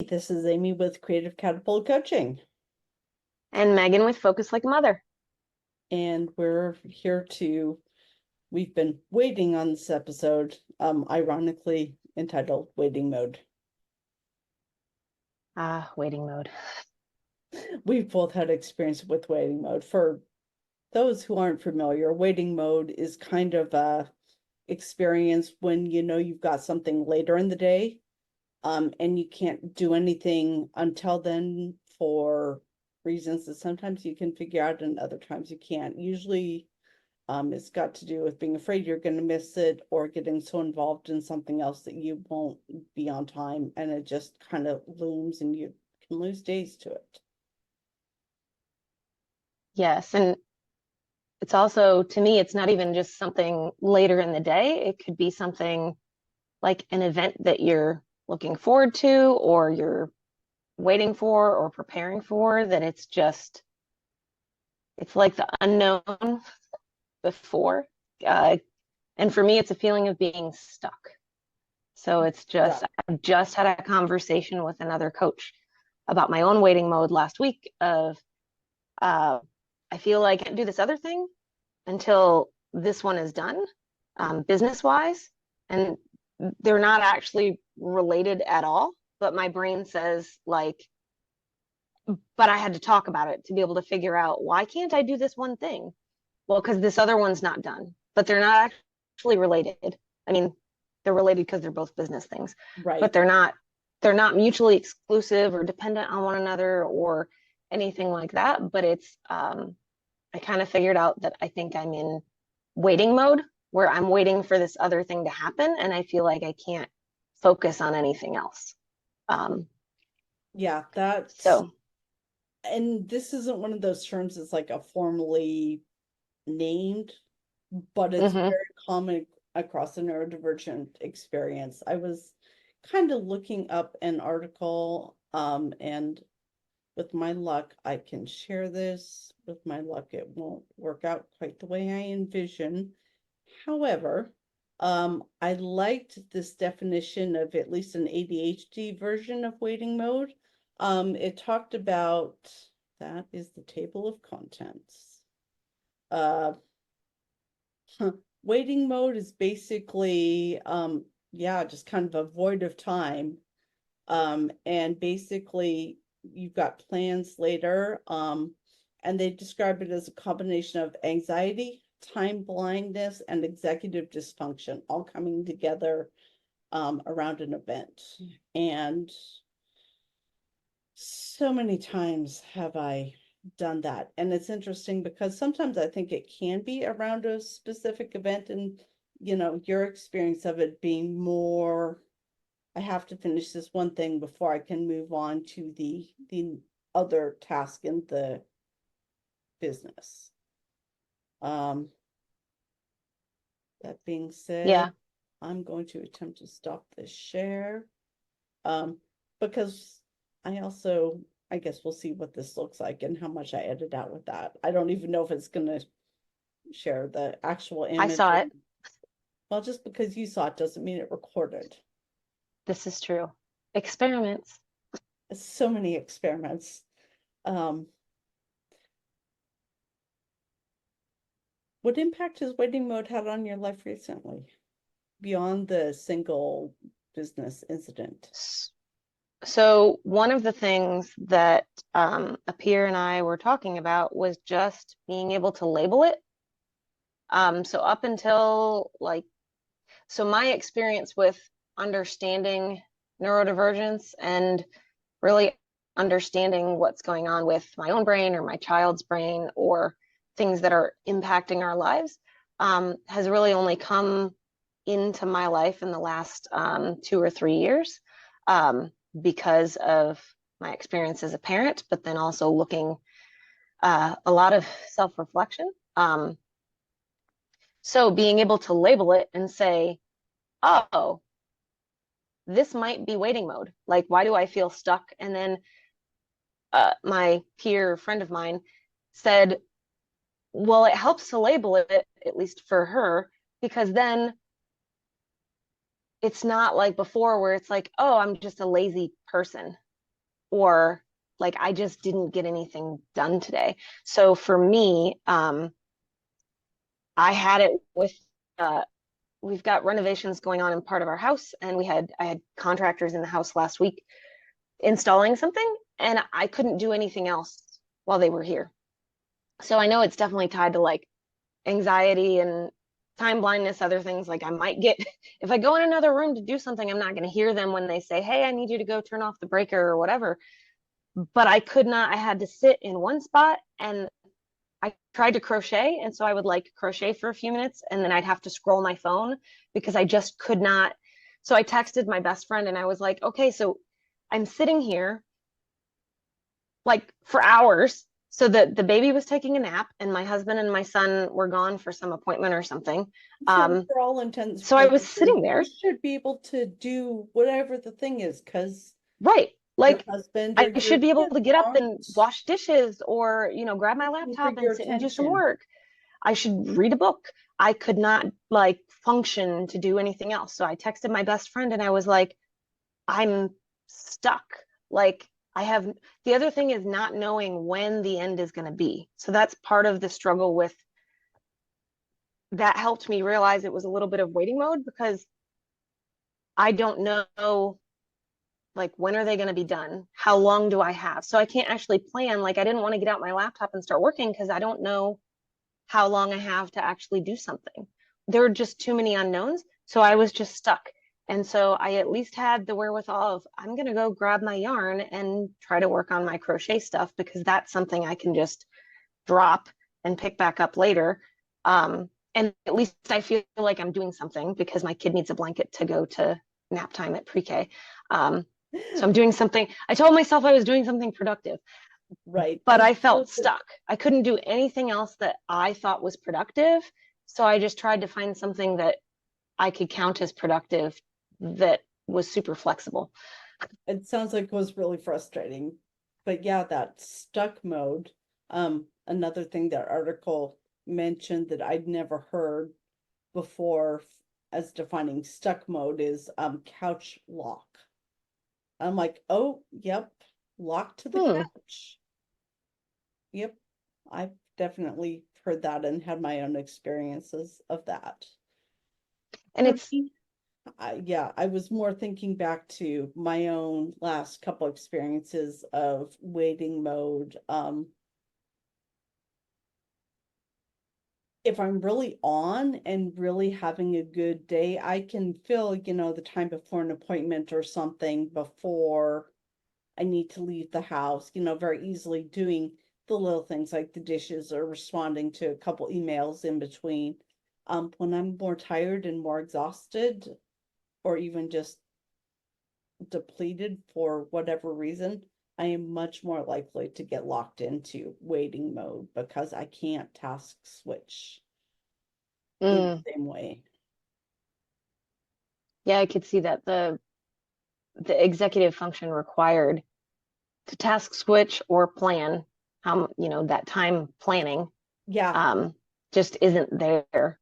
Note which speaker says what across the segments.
Speaker 1: This is Amy with Creative Catapult Coaching,
Speaker 2: And Megan with Focus Like a Mother.
Speaker 1: and we've been waiting on this episode, ironically entitled Waiting Mode.
Speaker 2: Waiting mode.
Speaker 1: We've both had experience with waiting mode. For those who aren't familiar, waiting mode is kind of a experience when you know you've got something later in the day, and you can't do anything until then for reasons that sometimes you can figure out and other times you can't. Usually, it's got to do with being afraid you're going to miss it or getting so involved in something else that you won't be on time, and it just kind of looms and you can lose days to it.
Speaker 2: Yes. And it's also, to me, it's not even just something later in the day. It could be something like an event that you're looking forward to or you're waiting for or preparing for, that it's like the unknown before. Uh, and for me, it's a feeling of being stuck. So
Speaker 1: Yeah.
Speaker 2: I've just had a conversation with another coach about my own waiting mode last week of, uh, I feel like I can't do this other thing until this one is done, business wise. And they're not actually related at all. But my brain says, like, but I had to talk about it to be able to figure out, why can't I do this one thing? Well, because this other one's not done, but they're not actually related. I mean, they're related because they're both business things, but
Speaker 1: Right.
Speaker 2: they're not mutually exclusive or dependent on one another or anything like that. But I kind of figured out that I think I'm in waiting mode, where I'm waiting for this other thing to happen and I feel like I can't focus on anything else. Um,
Speaker 1: Yeah,
Speaker 2: so
Speaker 1: and this isn't one of those terms that's like a formally named, but it's
Speaker 2: mhm.
Speaker 1: very common across the neurodivergent experience. I was kind of looking up an article, and with my luck, I can share this. With my luck, it won't work out quite the way I envision. However, I liked this definition of at least an ADHD version of waiting mode. It talked about, that is the table of contents. Uh, Waiting mode is basically, yeah, just kind of a void of time. And basically you've got plans later, and they describe it as a combination of anxiety, time blindness, and executive dysfunction all coming together around an event. And so many times have I done that. And it's interesting because sometimes I think it can be around a specific event, and your experience of it being more, I have to finish this one thing before I can move on to the other task in the business. Um, that being said,
Speaker 2: Yeah,
Speaker 1: I'm going to attempt to stop this share, um, because I guess we'll see what this looks like and how much I edit out with that. I don't even know if it's going to share the actual
Speaker 2: I
Speaker 1: image.
Speaker 2: saw it.
Speaker 1: Well, just because you saw it doesn't mean it recorded.
Speaker 2: This is true. Experiments.
Speaker 1: So many experiments. Um, what impact has waiting mode had on your life recently, beyond the single business incident?
Speaker 2: So one of the things that a peer and I were talking about was just being able to label it. So up until so my experience with understanding neurodivergence and really understanding what's going on with my own brain or my child's brain or things that are impacting our lives, has really only come into my life in the last 2 or 3 years, because of my experience as a parent, but then also looking, a lot of self-reflection. So being able to label it and say, oh, this might be waiting mode. Like, why do I feel stuck? And then my peer friend of mine said, well, it helps to label it, at least for her, because then it's not like before where it's like, oh, I'm just a lazy person. or like I just didn't get anything done today. So for me, I had it with we've got renovations going on in part of our house, and I had contractors in the house last week installing something, and I couldn't do anything else while they were here. So I know it's definitely tied to like anxiety and time blindness, other things. Like I might get, if I go in another room to do something, I'm not going to hear them when they say, hey, I need you to go turn off the breaker or whatever. But I could not, I had to sit in one spot, and I tried to crochet. And so I would like crochet for a few minutes, and then I'd have to scroll my phone because I just could not. So I texted my best friend and I was like, okay, so I'm sitting here like for hours. So the baby was taking a nap, and my husband and my son were gone for some appointment or something.
Speaker 1: So for all intents and
Speaker 2: So I was
Speaker 1: purposes,
Speaker 2: sitting there,
Speaker 1: you should be able to do whatever the thing is, because
Speaker 2: right?
Speaker 1: your
Speaker 2: Like
Speaker 1: husband or
Speaker 2: I
Speaker 1: your
Speaker 2: should be able
Speaker 1: kids
Speaker 2: to get up and
Speaker 1: aren't
Speaker 2: wash dishes, or, grab my
Speaker 1: looking for
Speaker 2: laptop
Speaker 1: your
Speaker 2: and sit and do some
Speaker 1: attention.
Speaker 2: work. I should read a book. I could not like function to do anything else. So I texted my best friend and I was like, I'm stuck. Like I have, the other thing is not knowing when the end is going to be. So that's part of the struggle with that. Helped me realize it was a little bit of waiting mode, because I don't know, like, when are they going to be done? How long do I have? So I can't actually plan. Like I didn't want to get out my laptop and start working because I don't know how long I have to actually do something. There were just too many unknowns. So I was just stuck. And so I at least had the wherewithal of, I'm going to go grab my yarn and try to work on my crochet stuff, because that's something I can just drop and pick back up later. And at least I feel like I'm doing something, because my kid needs a blanket to go to nap time at pre-K. So I'm doing something. I told myself I was doing something productive,
Speaker 1: Right.
Speaker 2: but I felt stuck. I couldn't do anything else that I thought was productive. So I just tried to find something that I could count as productive that was super flexible.
Speaker 1: It sounds like it was really frustrating. But yeah, that stuck mode. Another thing that article mentioned that I'd never heard before as defining stuck mode is couch lock. I'm like, oh, yep, locked to the
Speaker 2: Hmm.
Speaker 1: couch. Yep, I've definitely heard that and had my own experiences of that.
Speaker 2: And
Speaker 1: For
Speaker 2: it's,
Speaker 1: me, yeah, I was more thinking back to my own last couple experiences of waiting mode. If I'm really on and really having a good day, I can fill, the time before an appointment or something before I need to leave the house, very easily doing the little things like the dishes or responding to a couple emails in between. When I'm more tired and more exhausted, or even just depleted for whatever reason, I am much more likely to get locked into waiting mode because I can't task switch in
Speaker 2: mm,
Speaker 1: the same way.
Speaker 2: yeah, I could see that the executive function required to task switch or plan, how, that time planning,
Speaker 1: Yeah,
Speaker 2: um, just isn't there.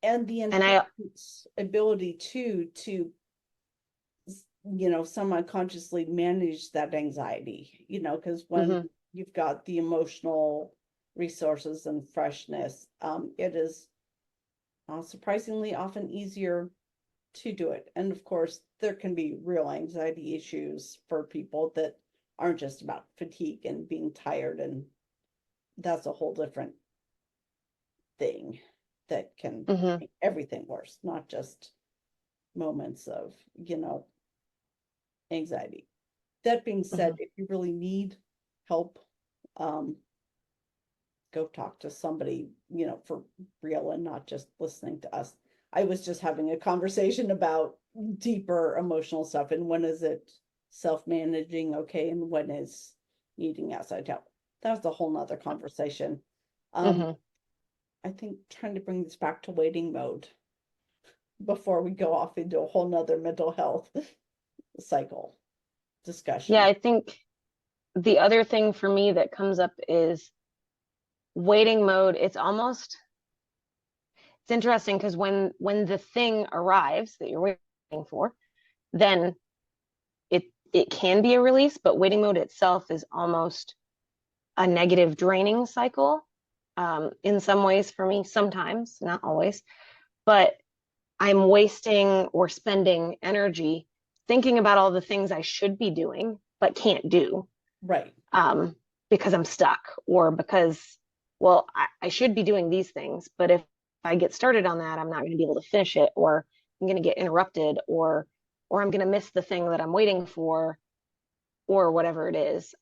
Speaker 1: and the
Speaker 2: And I,
Speaker 1: inherent ability to some unconsciously manage that anxiety, because when
Speaker 2: mhm,
Speaker 1: you've got the emotional resources and freshness, it is surprisingly often easier to do it. And of course, there can be real anxiety issues for people that aren't just about fatigue and being tired, and that's a whole different thing that can
Speaker 2: mhm,
Speaker 1: make everything worse, not just moments of, anxiety. That being said,
Speaker 2: mhm.
Speaker 1: if you really need help, um, go talk to somebody, for real and not just listening to us. I was just having a conversation about deeper emotional stuff and when is it self-managing okay and when is needing outside help. That was a whole nother conversation. Um,
Speaker 2: Mhm.
Speaker 1: I think trying to bring this back to waiting mode before we go off into a whole nother mental health cycle
Speaker 2: Yeah,
Speaker 1: discussion.
Speaker 2: I think the other thing for me that comes up is waiting mode. It's interesting because when the thing arrives that you're waiting for, then it it can be a release, but waiting mode itself is almost a negative draining cycle, in some ways for me, sometimes, not always, but I'm wasting or spending energy thinking about all the things I should be doing but can't do,
Speaker 1: Right.
Speaker 2: because I'm stuck, or because, well, I should be doing these things, but if I get started on that, I'm not going to be able to finish it, or I'm going to get interrupted, or I'm going to miss the thing that I'm waiting for, or whatever it is.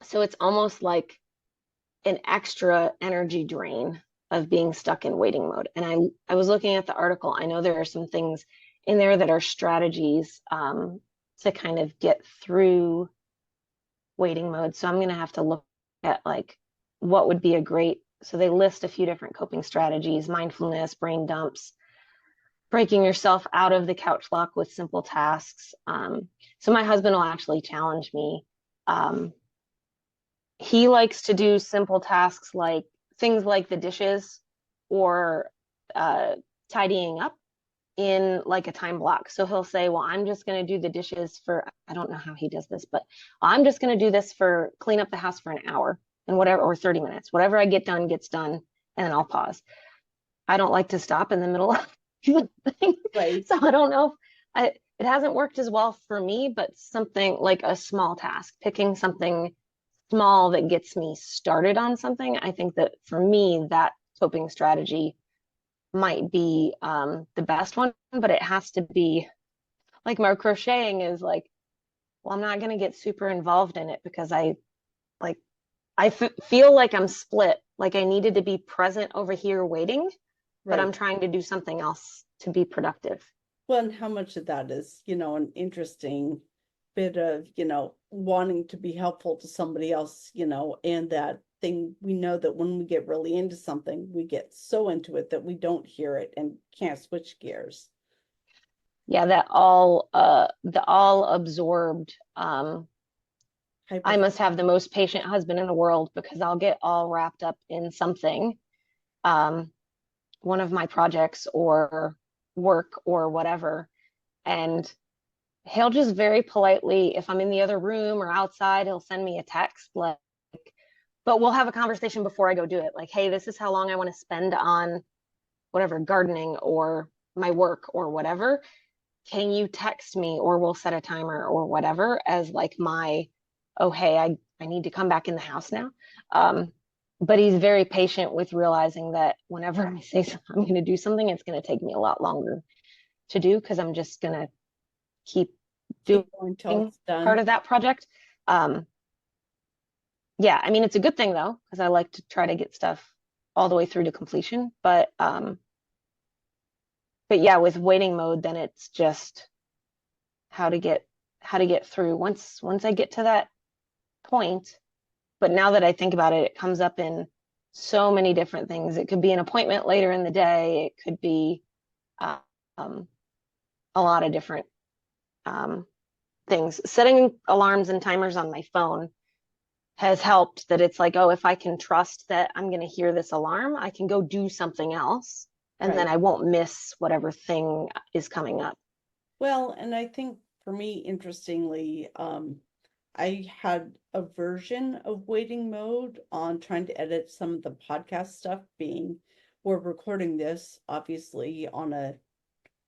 Speaker 2: So it's almost like an extra energy drain of being stuck in waiting mode. And I was looking at the article. I know there are some things in there that are strategies, to kind of get through waiting mode. So I'm going to have to look at like what would be a great. So they list a few different coping strategies: mindfulness, brain dumps, breaking yourself out of the couch lock with simple tasks. So my husband will actually challenge me. Um, he likes to do simple tasks, like things like the dishes, or uh, tidying up, in like a time block. So he'll say, well, I'm just going to do the dishes for, I don't know how he does this, but I'm just going to do this for clean up the house for an hour, and whatever, or 30 minutes, whatever I get done gets done. And then I'll pause. I don't like to stop in the middle of the thing.
Speaker 1: Right.
Speaker 2: So I don't know if it hasn't worked as well for me, but something like a small task, picking something small that gets me started on something. I think that for me, that coping strategy might be, the best one, but it has to be like my crocheting is like, well, I'm not going to get super involved in it because like, feel like I'm split. Like I needed to be present over here waiting, but I'm
Speaker 1: Right.
Speaker 2: trying to do something else to be productive.
Speaker 1: Well, and how much of that is, an interesting bit of, wanting to be helpful to somebody else, and that thing we know that when we get really into something, we get so into it that we don't hear it and can't switch gears.
Speaker 2: Yeah, the all absorbed. I
Speaker 1: Hyper.
Speaker 2: must have the most patient husband in the world, because I'll get all wrapped up in something, um, one of my projects or work or whatever. And he'll just very politely, if I'm in the other room or outside, he'll send me a text like, but we'll have a conversation before I go do it. Like, hey, this is how long I want to spend on whatever, gardening or my work or whatever. Can you text me, or we'll set a timer or whatever as like my, oh, hey, I need to come back in the house now. Um, but he's very patient with realizing that whenever I say I'm going to do something, it's going to take me a lot longer to do, because I'm just going to keep doing
Speaker 1: Keep going till it's
Speaker 2: part
Speaker 1: done.
Speaker 2: of that project. Um, yeah, I mean, it's a good thing though, because I like to try to get stuff all the way through to completion. But yeah, with waiting mode, then it's just how to get through once I get to that point. But now that I think about it, it comes up in so many different things. It could be an appointment later in the day. It could be, um, a lot of different, um, things. Setting alarms and timers on my phone has helped, that it's like, oh, if I can trust that I'm going to hear this alarm, I can go do something else, and then
Speaker 1: Right.
Speaker 2: I won't miss whatever thing is coming up.
Speaker 1: Well, and I think for me, interestingly, I had a version of waiting mode on trying to edit some of the podcast stuff, being we're recording this obviously on a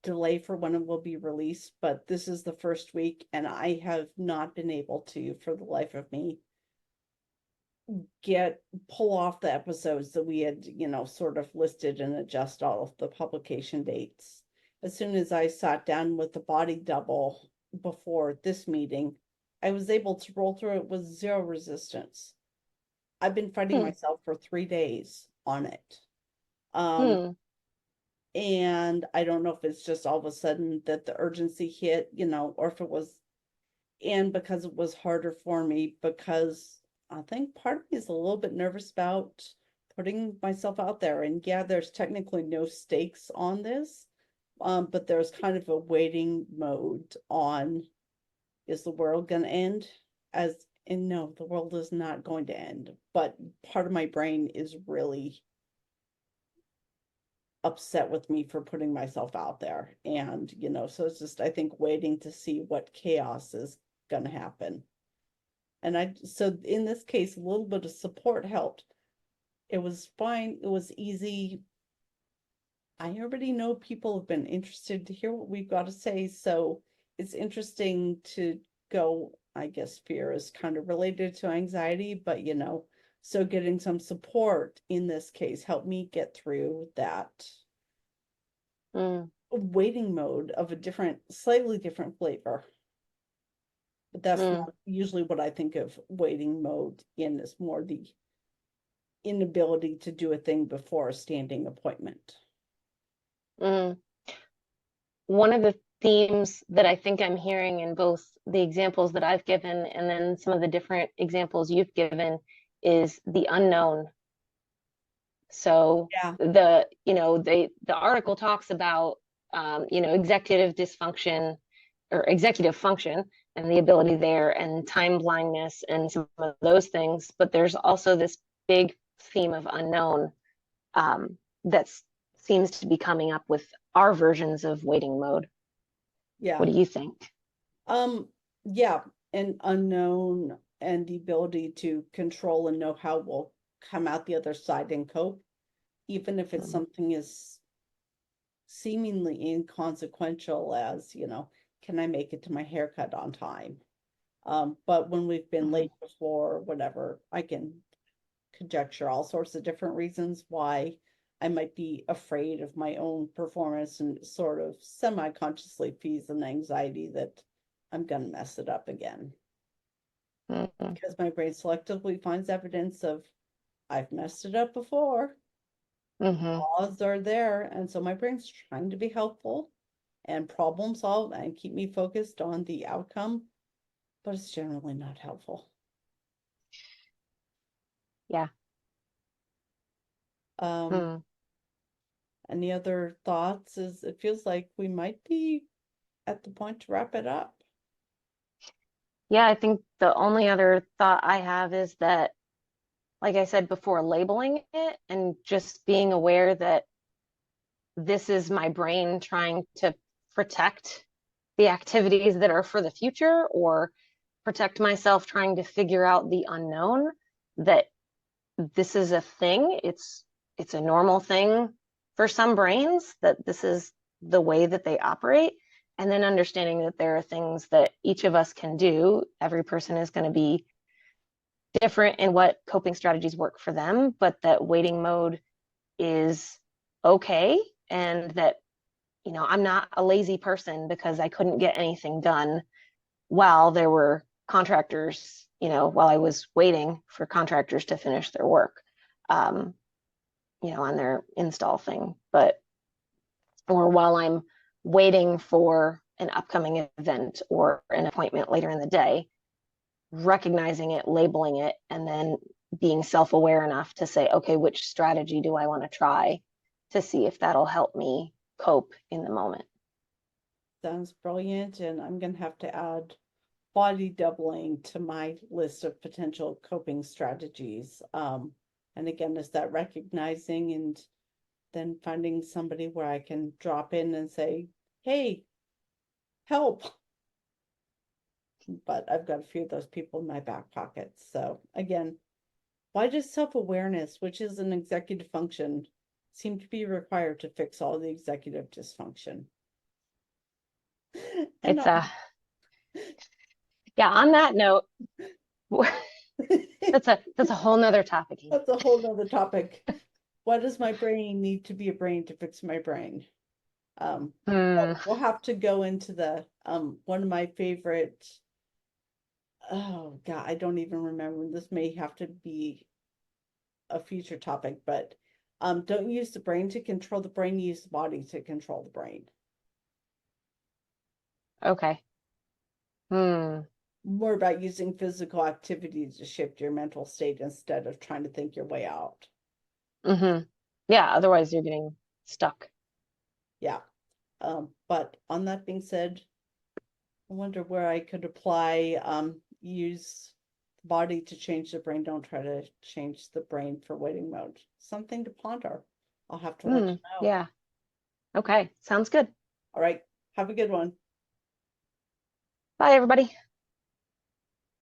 Speaker 1: delay for when it will be released, but this is the first week and I have not been able to, for the life of me, pull off the episodes that we had, sort of listed and adjust all of the publication dates. As soon as I sat down with the body double before this meeting, I was able to roll through it with zero resistance. I've been fighting
Speaker 2: Hmm.
Speaker 1: myself for 3 days on it. Um,
Speaker 2: Hmm.
Speaker 1: and I don't know if it's just all of a sudden that the urgency hit, or if it was, and because it was harder for me, because I think part of me is a little bit nervous about putting myself out there. And yeah, there's technically no stakes on this, but there's kind of a waiting mode on, is the world going to end? As and no, the world is not going to end. But part of my brain is really upset with me for putting myself out there. And, so it's just, I think, waiting to see what chaos is going to happen. And so in this case, a little bit of support helped. It was fine. It was easy. I already know people have been interested to hear what we've got to say. So it's interesting to go, I guess fear is kind of related to anxiety, but so getting some support in this case helped me get through that waiting mode of a slightly different flavor. But that's not usually what I think of waiting mode in, is more the inability to do a thing before a standing appointment.
Speaker 2: One of the themes that I think I'm hearing in both the examples that I've given and then some of the different examples you've given is the unknown. So
Speaker 1: Yeah.
Speaker 2: the article talks about executive dysfunction or executive function and the ability there and time blindness and some of those things, but there's also this big theme of unknown that seems to be coming up with our versions of waiting mode.
Speaker 1: Yeah.
Speaker 2: What do you think?
Speaker 1: Yeah, and unknown and the ability to control and know how we'll come out the other side and cope, even if it's something as seemingly inconsequential as, can I make it to my haircut on time? But when we've been late before, or whatever, I can conjecture all sorts of different reasons why I might be afraid of my own performance, and sort of semi-consciously feeds an anxiety that I'm going to mess it up again. Because my brain selectively finds evidence of, I've messed it up before. Odds are there. And so my brain's trying to be helpful and problem solve and keep me focused on the outcome, but it's generally not helpful.
Speaker 2: Yeah.
Speaker 1: Any other thoughts? It feels like we might be at the point to wrap it up.
Speaker 2: Yeah, I think the only other thought I have is that, like I said before, labeling it and just being aware that this is my brain trying to protect the activities that are for the future, or protect myself trying to figure out the unknown, that this is a thing. It's a normal thing for some brains, that this is the way that they operate. And then understanding that there are things that each of us can do. Every person is going to be different in what coping strategies work for them, but that waiting mode is okay. And that, I'm not a lazy person because I couldn't get anything done while there were contractors, while I was waiting for contractors to finish their work, on their install thing, or while I'm waiting for an upcoming event or an appointment later in the day, recognizing it, labeling it, and then being self-aware enough to say, okay, which strategy do I want to try to see if that'll help me cope in the moment.
Speaker 1: Sounds brilliant. And I'm going to have to add body doubling to my list of potential coping strategies. And again, is that recognizing and then finding somebody where I can drop in and say, hey, help. But I've got a few of those people in my back pocket. So again, why does self-awareness, which is an executive function, seem to be required to fix all the executive dysfunction? And
Speaker 2: on that note, that's a whole nother topic.
Speaker 1: That's a whole nother topic. Why does my brain need to be a brain to fix my brain? We'll have to go into the one of my favorite, oh God, I don't even remember. This may have to be a future topic, but don't use the brain to control the brain, use the body to control the brain.
Speaker 2: Okay.
Speaker 1: More about using physical activity to shift your mental state instead of trying to think your way out.
Speaker 2: Yeah, otherwise you're getting stuck.
Speaker 1: Yeah. But on that being said, I wonder where I could apply use the body to change the brain. Don't try to change the brain for waiting mode. Something to ponder. I'll have to let you know.
Speaker 2: Yeah. Okay. Sounds good.
Speaker 1: All right. Have a good one.
Speaker 2: Bye, everybody.